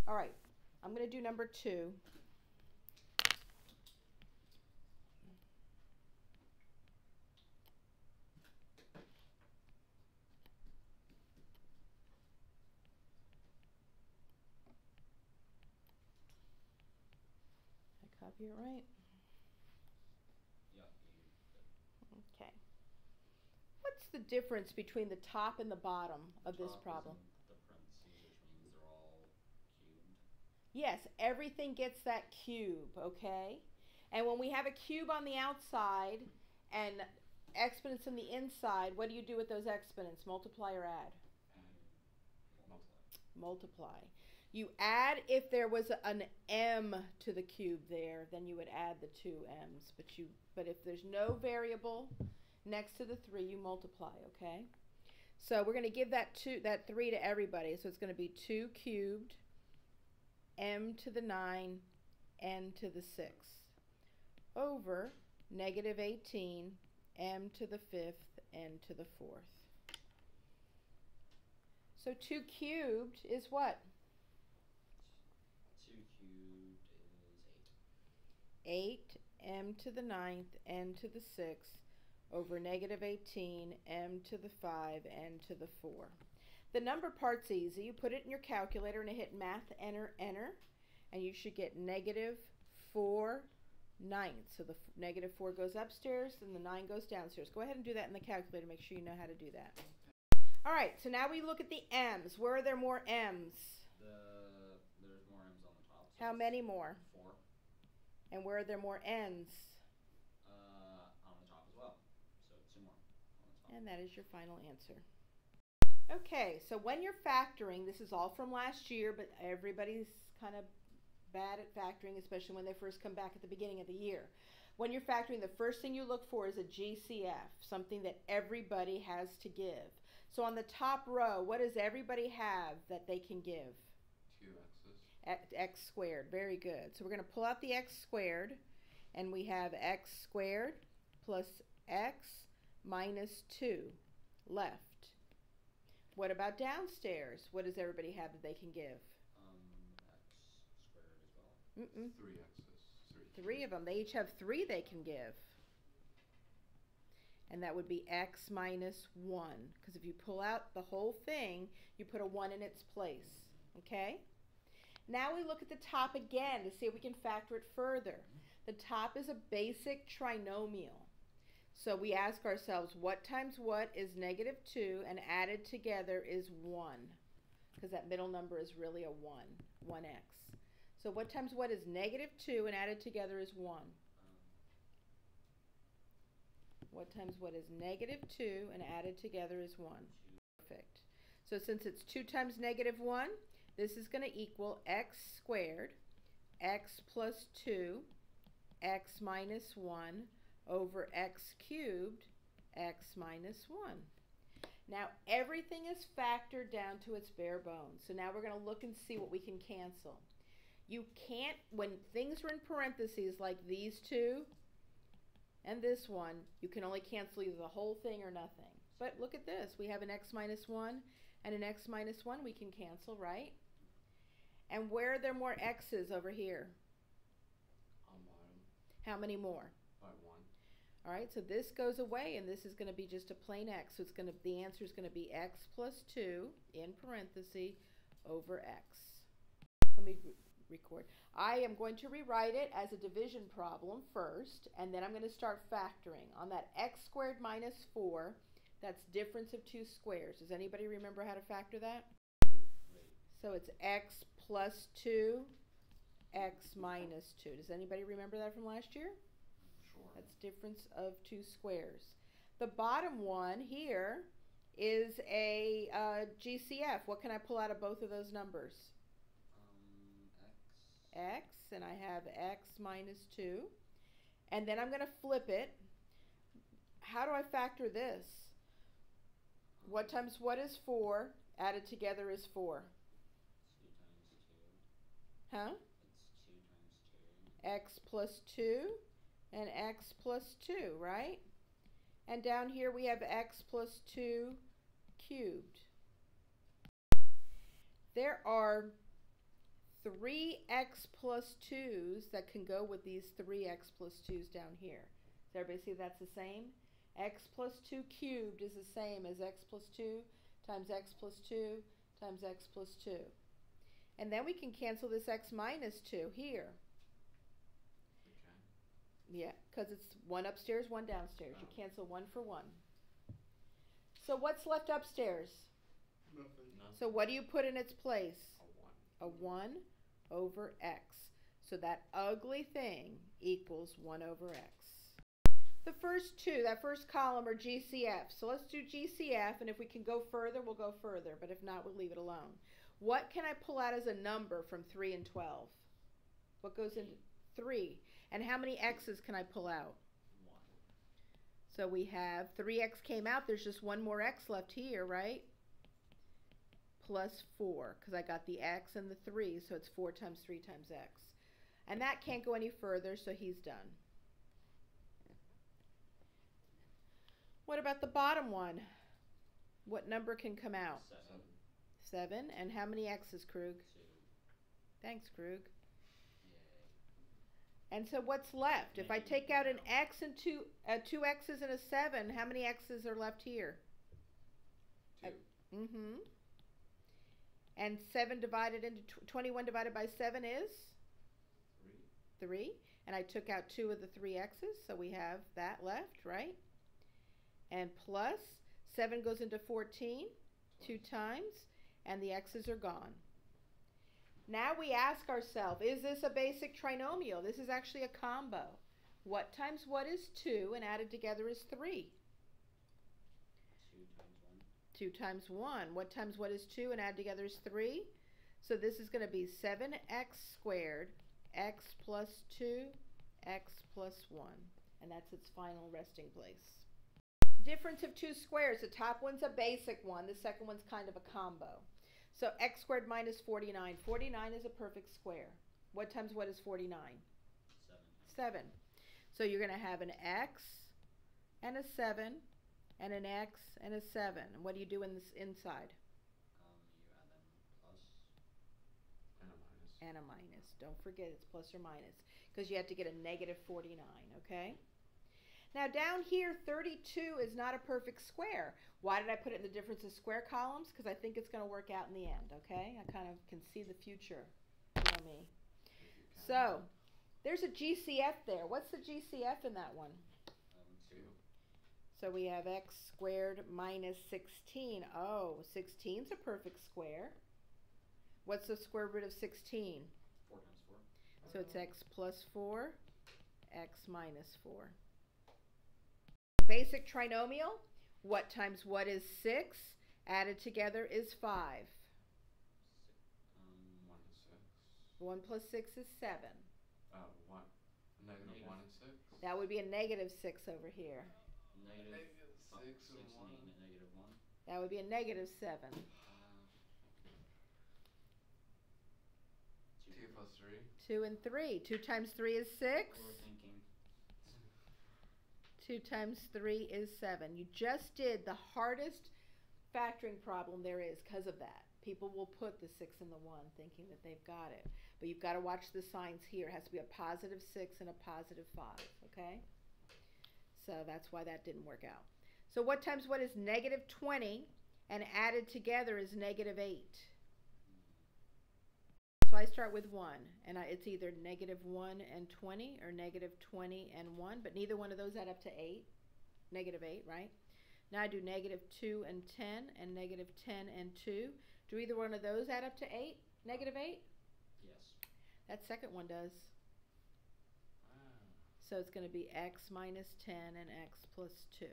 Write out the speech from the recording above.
All right, I'm going to do number 2. Did I copy it right? Yep. Okay. What's the difference between the top and the bottom of this problem? The parentheses, which means they're all cubed. Yes, everything gets that cube, okay? And when we have a cube on the outside and exponents on the inside, what do you do with those exponents? Multiply or add? Multiply. You add if there was an m to the cube there, then you would add the 2 m's. But if there's no variable next to the 3, you multiply, okay? So we're going to give that 3 to everybody. So it's going to be 2 cubed, m to the 9, n to the 6, over negative 18, m to the 5th, n to the 4th. So 2 cubed is what? 2 cubed is 8, m to the 9th, n to the 6th, over negative 18, m to the 5, n to the 4. The number part's easy. You put it in your calculator and hit math, enter, enter, and you should get negative 4 ninths. So the negative 4 goes upstairs and the 9 goes downstairs. Go ahead and do that in the calculator. Make sure you know how to do that. All right, so now we look at the m's. Where are there more m's? There's more m's on the top. So how many more? 4. And where are there more n's? On the top as well. So 2 more on the top. And that is your final answer. Okay, so when you're factoring, this is all from last year, but everybody's kind of bad at factoring, especially when they first come back at the beginning of the year. When you're factoring, the first thing you look for is a GCF, something that everybody has to give. So on the top row, what does everybody have that they can give? 2 x's. X squared. Very good. So we're going to pull out the x squared, and we have x squared plus x minus 2 left. What about downstairs? What does everybody have that they can give? X squared as well. 3 x's. 3 of them. They each have 3 they can give. And that would be x minus 1. Because if you pull out the whole thing, you put a 1 in its place. Okay? Now we look at the top again to see if we can factor it further. The top is a basic trinomial. So we ask ourselves, what times what is negative 2 and added together is 1? Because that middle number is really a 1, 1x. So what times what is negative 2 and added together is 1? What times what is negative 2 and added together is 1? Perfect. So since it's 2 times negative 1, this is going to equal x squared, x plus 2, x minus 1, over x cubed, x minus 1. Now everything is factored down to its bare bones. So now we're going to look and see what we can cancel. You can't, when things are in parentheses like these two and this one, you can only cancel either the whole thing or nothing. But look at this. We have an x minus 1 and an x minus 1 we can cancel, right? And where are there more x's over here? On bottom. How many more? By 1. All right, so this goes away, and this is going to be just a plain x. So the answer is going to be x plus 2 in parentheses over x. Let me record. I am going to rewrite it as a division problem first, and then I'm going to start factoring. On that x squared minus 4, that's difference of 2 squares. Does anybody remember how to factor that? So it's x plus 2, x minus 2. Does anybody remember that from last year? Sure. That's difference of 2 squares. The bottom one here is a GCF. What can I pull out of both of those numbers? X, and I have x minus 2. And then I'm going to flip it. How do I factor this? What times what is 4? Added together is 4. 2 times 2. Huh? It's 2 times 2. X plus 2 and x plus 2, right? And down here we have x plus 2 cubed. There are 3x plus 2's that can go with these 3x plus 2's down here. Does everybody see that's the same? X plus 2 cubed is the same as x plus 2 times x plus 2 times x plus 2. And then we can cancel this x minus 2 here. Yeah, because it's one upstairs, one downstairs. You cancel one for one. So what's left upstairs? Nothing. So what do you put in its place? A 1. A 1 over x. So that ugly thing equals 1 over x. The first two, that first column are GCF. So let's do GCF, and if we can go further, we'll go further. But if not, we'll leave it alone. What can I pull out as a number from 3 and 12? What goes into 3? And how many x's can I pull out? 1. So we have 3x came out. There's just one more x left here, right? Plus 4, because I got the x and the 3, so it's 4 times 3 times x. And that can't go any further, so he's done. What about the bottom one? What number can come out? 7. 7. And how many x's, Krug? 2. Thanks, Krug. Yay. And so what's left? If I take out an x and two x's and a 7, how many x's are left here? 2. Mm-hmm. And 7 divided into 21 divided by 7 is? 3. 3. And I took out 2 of the 3 x's, so we have that left, right? And plus 7 goes into 14 2 times, and the x's are gone. Now we ask ourselves, is this a basic trinomial? This is actually a combo. What times what is 2 and added together is 3? 2 times 1. What times what is 2 and added together is 3? So this is going to be 7x squared, x plus 2, x plus 1. And that's its final resting place. Difference of two squares. The top one's a basic one. The second one's kind of a combo. So x squared minus 49. 49 is a perfect square. What times what is 49? 7. So you're going to have an x and a 7 and an x and a 7. And what do you do in this inside? You add them plus. And a minus. And a minus. Don't forget it's plus or minus, because you have to get a negative 49, okay? Now down here, 32 is not a perfect square. Why did I put it in the difference of square columns? Because I think it's going to work out in the end, okay? I kind of can see the future, you know me. So there's a GCF there. What's the GCF in that one? 2. So we have x squared minus 16. Oh, 16's a perfect square. What's the square root of 16? 4 times 4. So it's x plus 4, x minus 4. Basic trinomial, what times what is 6? Added together is 5. 1 and 6. 1 plus 6 is 7. 1. Negative 1 and 6. That would be a negative 6 over here. Negative 6 6 and 1. and a negative 1. That would be a negative 7. 2 plus 3. 2 and 3. 2 times 3 is 6. Overthinking. 2 times 3 is 7. You just did the hardest factoring problem there is because of that. People will put the 6 and the 1 thinking that they've got it. But you've got to watch the signs here. It has to be a positive 6 and a positive 5, okay? So that's why that didn't work out. So what times what is negative 20 and added together is negative 8? So I start with 1, and it's either negative 1 and 20 or negative 20 and 1, but neither one of those add up to 8. Negative 8, right? Now I do negative 2 and 10 and negative 10 and 2. Do either one of those add up to 8? Negative 8? Yes. That second one does. So it's going to be x minus 10 and x plus 2.